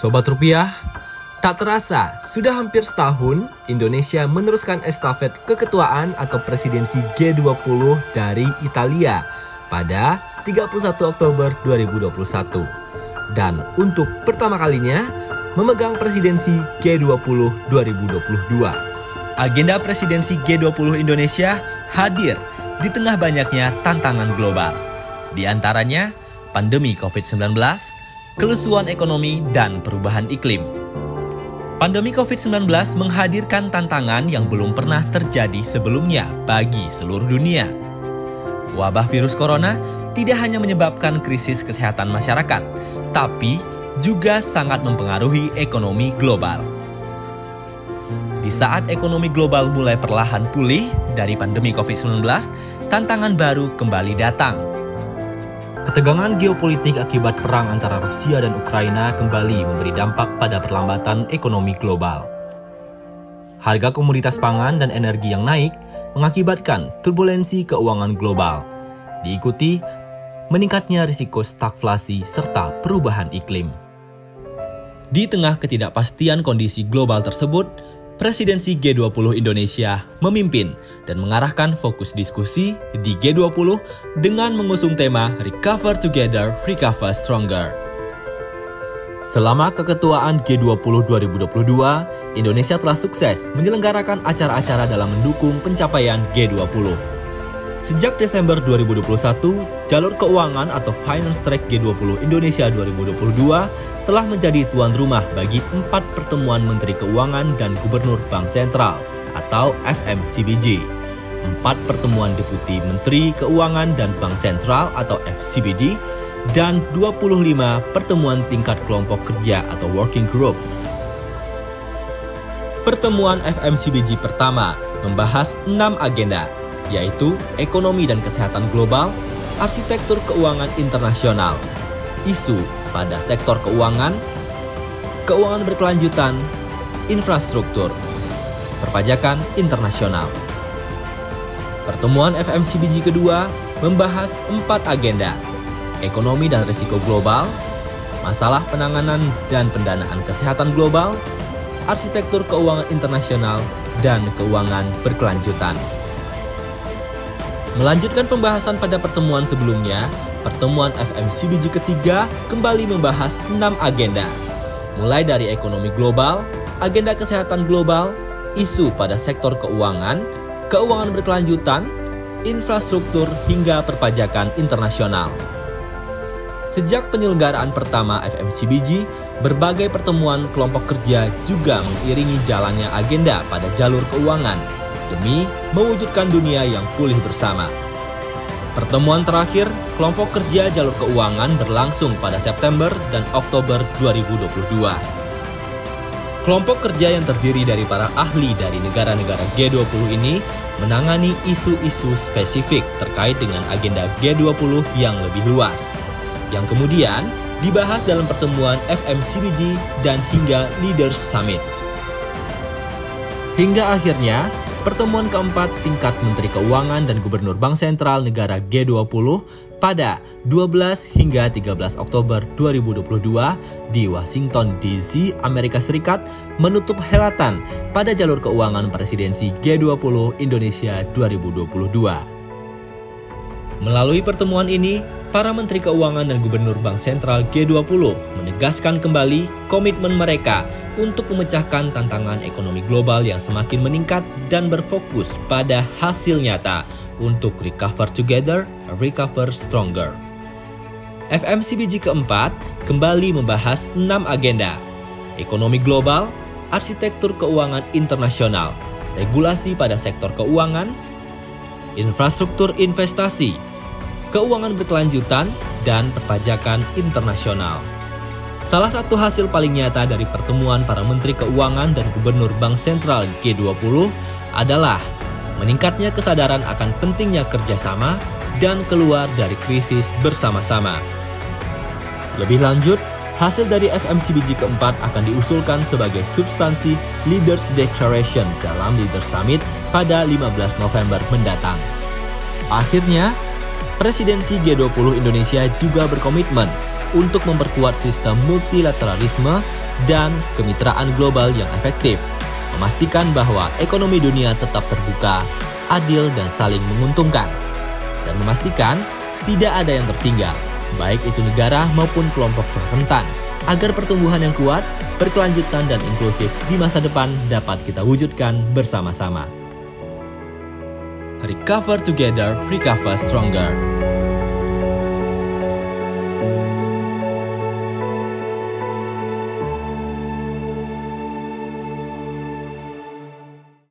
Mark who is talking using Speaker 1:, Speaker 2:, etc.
Speaker 1: Sobat Rupiah, tak terasa sudah hampir setahun Indonesia meneruskan estafet keketuaan atau presidensi G20 dari Italia pada 31 Oktober 2021. Dan untuk pertama kalinya memegang presidensi G20 2022. Agenda presidensi G20 Indonesia hadir di tengah banyaknya tantangan global. Di antaranya pandemi COVID-19, kelusuan ekonomi, dan perubahan iklim. Pandemi COVID-19 menghadirkan tantangan yang belum pernah terjadi sebelumnya bagi seluruh dunia. Wabah virus corona tidak hanya menyebabkan krisis kesehatan masyarakat, tapi juga sangat mempengaruhi ekonomi global. Di saat ekonomi global mulai perlahan pulih dari pandemi COVID-19, tantangan baru kembali datang. Ketegangan geopolitik akibat perang antara Rusia dan Ukraina kembali memberi dampak pada perlambatan ekonomi global. Harga komoditas pangan dan energi yang naik mengakibatkan turbulensi keuangan global, diikuti meningkatnya risiko stagflasi serta perubahan iklim. Di tengah ketidakpastian kondisi global tersebut, Presidensi G20 Indonesia memimpin dan mengarahkan fokus diskusi di G20 dengan mengusung tema Recover Together, Recover Stronger. Selama keketuaan G20 2022, Indonesia telah sukses menyelenggarakan acara-acara dalam mendukung pencapaian G20. Sejak Desember 2021, jalur keuangan atau Finance Track G20 Indonesia 2022 telah menjadi tuan rumah bagi 4 pertemuan Menteri Keuangan dan Gubernur Bank Sentral atau FMCBG, 4 pertemuan Deputi Menteri Keuangan dan Bank Sentral atau FCBD, dan 25 pertemuan tingkat kelompok kerja atau working group. Pertemuan FMCBG pertama membahas 6 agenda, yaitu ekonomi dan kesehatan global, arsitektur keuangan internasional, isu pada sektor keuangan, keuangan berkelanjutan, infrastruktur, perpajakan internasional. Pertemuan FMCBG kedua membahas 4 agenda, ekonomi dan risiko global, masalah penanganan dan pendanaan kesehatan global, arsitektur keuangan internasional, dan keuangan berkelanjutan. Melanjutkan pembahasan pada pertemuan sebelumnya, pertemuan FMCBG ketiga kembali membahas 6 agenda, mulai dari ekonomi global, agenda kesehatan global, isu pada sektor keuangan, keuangan berkelanjutan, infrastruktur, hingga perpajakan internasional. Sejak penyelenggaraan pertama FMCBG, berbagai pertemuan kelompok kerja juga mengiringi jalannya agenda pada jalur keuangan, demi mewujudkan dunia yang pulih bersama. Pertemuan terakhir, kelompok kerja jalur keuangan berlangsung pada September dan Oktober 2022. Kelompok kerja yang terdiri dari para ahli dari negara-negara G20 ini menangani isu-isu spesifik terkait dengan agenda G20 yang lebih luas, yang kemudian dibahas dalam pertemuan FMCBG dan hingga Leaders Summit. Hingga akhirnya, pertemuan keempat tingkat Menteri Keuangan dan Gubernur Bank Sentral negara G20 pada 12 hingga 13 Oktober 2022 di Washington DC, Amerika Serikat menutup helatan pada jalur keuangan presidensi G20 Indonesia 2022. Melalui pertemuan ini, para Menteri Keuangan dan Gubernur Bank Sentral G20 menegaskan kembali komitmen mereka untuk memecahkan tantangan ekonomi global yang semakin meningkat dan berfokus pada hasil nyata untuk Recover Together, Recover Stronger. FMCBG keempat kembali membahas 6 agenda, ekonomi global, arsitektur keuangan internasional, regulasi pada sektor keuangan, infrastruktur investasi, keuangan berkelanjutan, dan perpajakan internasional. Salah satu hasil paling nyata dari pertemuan para Menteri Keuangan dan Gubernur Bank Sentral G20 adalah meningkatnya kesadaran akan pentingnya kerjasama dan keluar dari krisis bersama-sama. Lebih lanjut, hasil dari FMCBG keempat akan diusulkan sebagai substansi Leaders Declaration dalam Leaders Summit pada 15 November mendatang. Akhirnya, Presidensi G20 Indonesia juga berkomitmen untuk memperkuat sistem multilateralisme dan kemitraan global yang efektif, memastikan bahwa ekonomi dunia tetap terbuka, adil dan saling menguntungkan, dan memastikan tidak ada yang tertinggal, baik itu negara maupun kelompok rentan, agar pertumbuhan yang kuat, berkelanjutan dan inklusif di masa depan dapat kita wujudkan bersama-sama. Recover together, recover stronger.